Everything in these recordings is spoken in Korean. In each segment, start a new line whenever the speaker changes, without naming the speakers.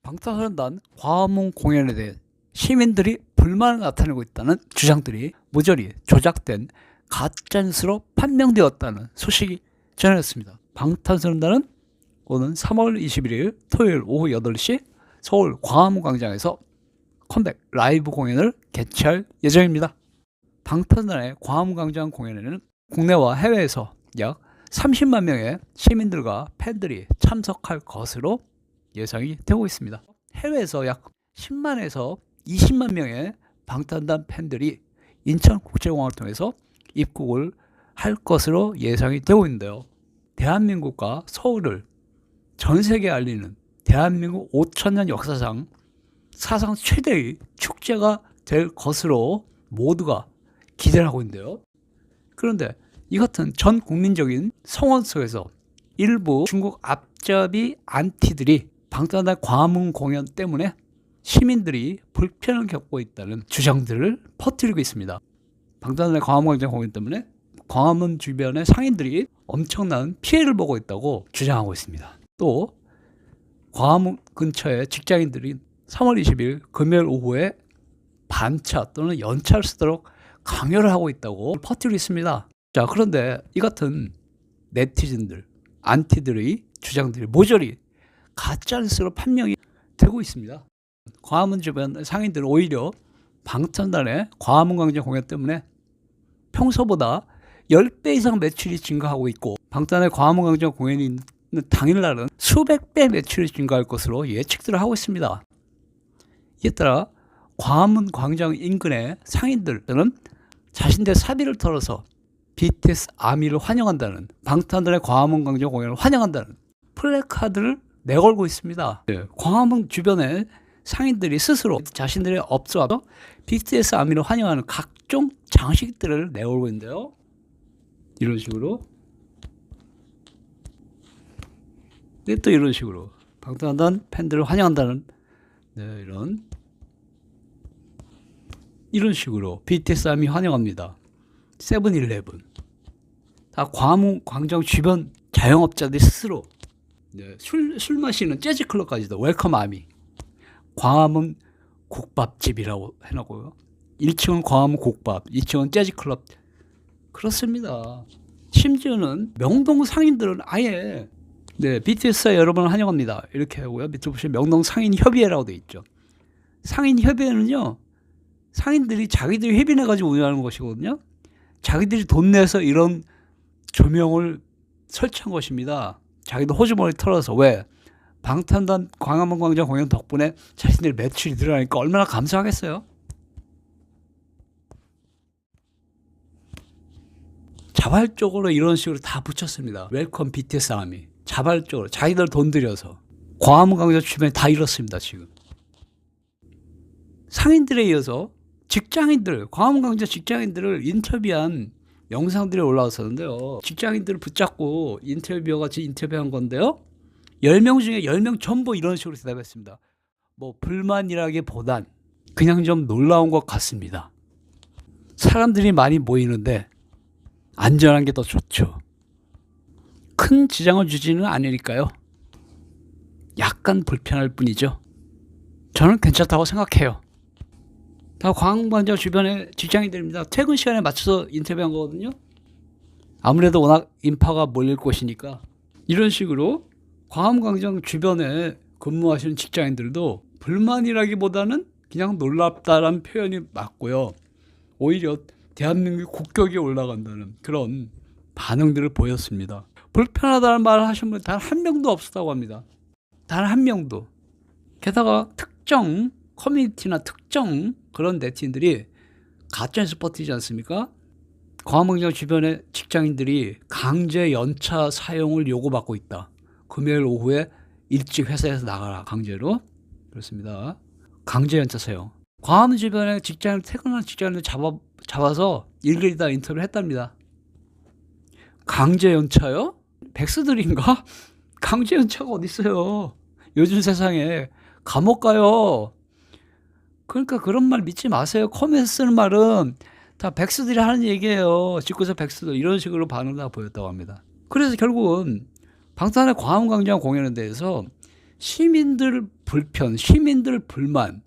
방탄소년단 광화문 공연에 대해 시민들이 불만을 나타내고 있다는 주장들이 모조리 조작된 가짜뉴스로 판명되었다는 소식이 전해졌습니다. 방탄소년단은 오는 3월 21일 토요일 오후 8시 서울 광화문 광장에서 컴백 라이브 공연을 개최할 예정입니다. 방탄소년단의 광화문 광장 공연에는 국내와 해외에서 약 30만 명의 시민들과 팬들이 참석할 것으로 예상이 되고 있습니다. 해외에서 약 10만에서 20만 명의 방탄단 팬들이 인천국제공항을 통해서 입국을 할 것으로 예상이 되고 있는데요. 대한민국과 서울을 전 세계에 알리는 대한민국 5천년 역사상 사상 최대의 축제가 될 것으로 모두가 기대를 하고 있는데요. 그런데 이 같은 전 국민적인 성원 속에서 일부 중국 앞잡이 안티들이 방탄소년단 광화문 공연 때문에 시민들이 불편을 겪고 있다는 주장들을 퍼뜨리고 있습니다. 방탄소년단 광화문 광장 공연 때문에 광화문 주변의 상인들이 엄청난 피해를 보고 있다고 주장하고 있습니다. 또 광화문 근처의 직장인들이 3월 20일 금요일 오후에 반차 또는 연차를 쓰도록 강요를 하고 있다고 퍼뜨리고 있습니다. 자, 그런데 이 같은 네티즌들, 안티들의 주장들이 모조리 가짜뉴스로 판명이 되고 있습니다. 광화문 주변 상인들은 오히려 방탄단의 광화문 광장 공연 때문에 평소보다 10배 이상 매출이 증가하고 있고 방탄의 광화문 광장 공연이 있는 당일날은 수백 배 매출이 증가할 것으로 예측들을 하고 있습니다. 이에 따라 광화문 광장 인근의 상인들은 자신들의 사비를 털어서 BTS 아미를 환영한다는 방탄단의 광화문 광장 공연을 환영한다는 플래카드를 내걸고 있습니다. 광화문 주변에 상인들이 스스로 자신들의 업소와서 BTS 아미를 환영하는 각종 장식들을 내걸고 있는데요. 이런 식으로 또 이런 식으로 방탄소년단 팬들을 환영한다는 이런 식으로 BTS 아미 환영합니다. 세븐일레븐 다 광화문 광장 주변 자영업자들이 스스로 술 마시는 재즈클럽까지도 웰컴 아미 광화문 국밥집이라고 해놓고요. 1층은 광화문 국밥, 2층은 재즈클럽. 그렇습니다. 심지어는 명동 상인들은 아예 BTS 여러분을 환영합니다 이렇게 하고요. 밑에 보시면 명동 상인협의회라고 되어 있죠. 상인협의회는요, 상인들이 자기들이 협의해가지고 운영하는 것이거든요. 자기들이 돈 내서 이런 조명을 설치한 것입니다. 자기도 호주머니 털어서. 왜? 방탄단 광화문 광장 공연 덕분에 자신들의 매출이 늘어나니까 얼마나 감사하겠어요. 자발적으로 이런 식으로 다 붙였습니다. 웰컴 BTS 아미. 자발적으로 자기들 돈 들여서 광화문 광장 주변에 다 이렇습니다. 지금 상인들에 이어서 직장인들, 광화문 광장 직장인들을 인터뷰한 영상들이 올라왔었는데요. 직장인들을 붙잡고 인터뷰와 같이 인터뷰한 건데요. 10명 중에 10명 전부 이런 식으로 대답했습니다. 뭐 불만이라기보단 그냥 좀 놀라운 것 같습니다. 사람들이 많이 모이는데 안전한 게 더 좋죠. 큰 지장을 주지는 않으니까요. 약간 불편할 뿐이죠. 저는 괜찮다고 생각해요. 다 광화문광장 주변의 직장인들입니다. 퇴근 시간에 맞춰서 인터뷰한 거거든요. 아무래도 워낙 인파가 몰릴 곳이니까 이런 식으로 광화문광장 주변에 근무하시는 직장인들도 불만이라기보다는 그냥 놀랍다라는 표현이 맞고요. 오히려 대한민국 국격이 올라간다는 그런 반응들을 보였습니다. 불편하다는 말을 하신 분 단 한 명도 없었다고 합니다. 단 한 명도. 게다가 특정 커뮤니티나 특정 그런 네티즌들이 가짜뉴스 퍼뜨리지 않습니까? 광화문광장 주변의 직장인들이 강제 연차 사용을 요구받고 있다. 금요일 오후에 일찍 회사에서 나가라 강제로. 그렇습니다. 강제 연차 사용. 광화문 주변에 직장인 퇴근하는 직장인을 잡아서 일일이 다 인터뷰를 했답니다. 강제 연차요? 백수들인가? 강제 연차가 어디 있어요? 요즘 세상에 감옥 가요. 그러니까 그런 말 믿지 마세요. 커뮤니티 쓰는 말은 다 백수들이 하는 얘기예요. 집구석 백수들 이런 식으로 반응을 다 보였다고 합니다. 그래서 결국은 방탄의 광화문 광장 공연에 대해서 시민들 불편, 시민들 불만,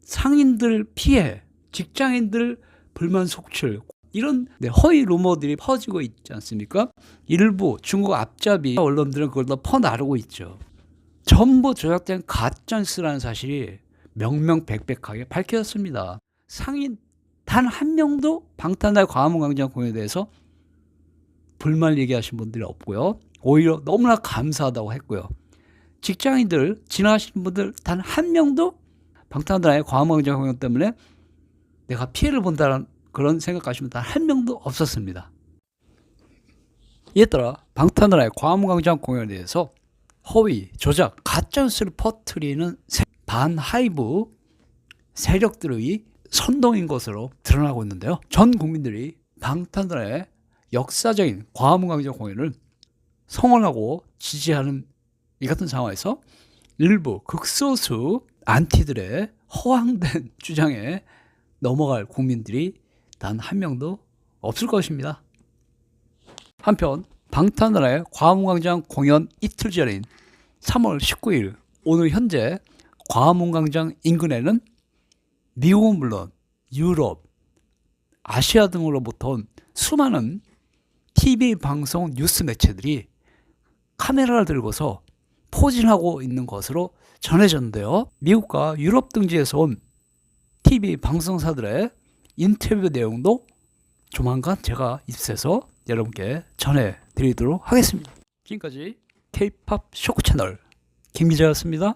상인들 피해, 직장인들 불만 속출, 이런 허위 루머들이 퍼지고 있지 않습니까? 일부 중국 앞잡이 언론들은 그걸 더 퍼나르고 있죠. 전부 조작된 가짜뉴스라는 사실이 명명백백하게 밝혀졌습니다. 상인 단 한 명도 방탄소년단 광화문광장 공연에 대해서 불만 얘기하신 분들이 없고요. 오히려 너무나 감사하다고 했고요. 직장인들, 지나가시는 분들 단 한 명도 방탄소년단의 광화문광장 공연 때문에 내가 피해를 본다는 그런 생각하시면 단 한 명도 없었습니다. 이에 따라 방탄소년단의 광화문광장 공연에 대해서 허위, 조작, 가짜뉴스를 퍼뜨리는 반하이브 세력들의 선동인 것으로 드러나고 있는데요. 전 국민들이 방탄소년단의 역사적인 광화문광장 공연을 성원하고 지지하는 이 같은 상황에서 일부 극소수 안티들의 허황된 주장에 넘어갈 국민들이 단 한 명도 없을 것입니다. 한편 방탄소년단의 광화문광장 공연 이틀 전인 3월 19일 오늘 현재 광화문광장 인근에는 미국은 물론 유럽, 아시아 등으로부터 온 수많은 TV 방송 뉴스 매체들이 카메라를 들고서 포진하고 있는 것으로 전해졌는데요. 미국과 유럽 등지에서 온 TV 방송사들의 인터뷰 내용도 조만간 제가 입수해서 여러분께 전해드리도록 하겠습니다. 지금까지 K-POP 쇼크 채널 김기자였습니다.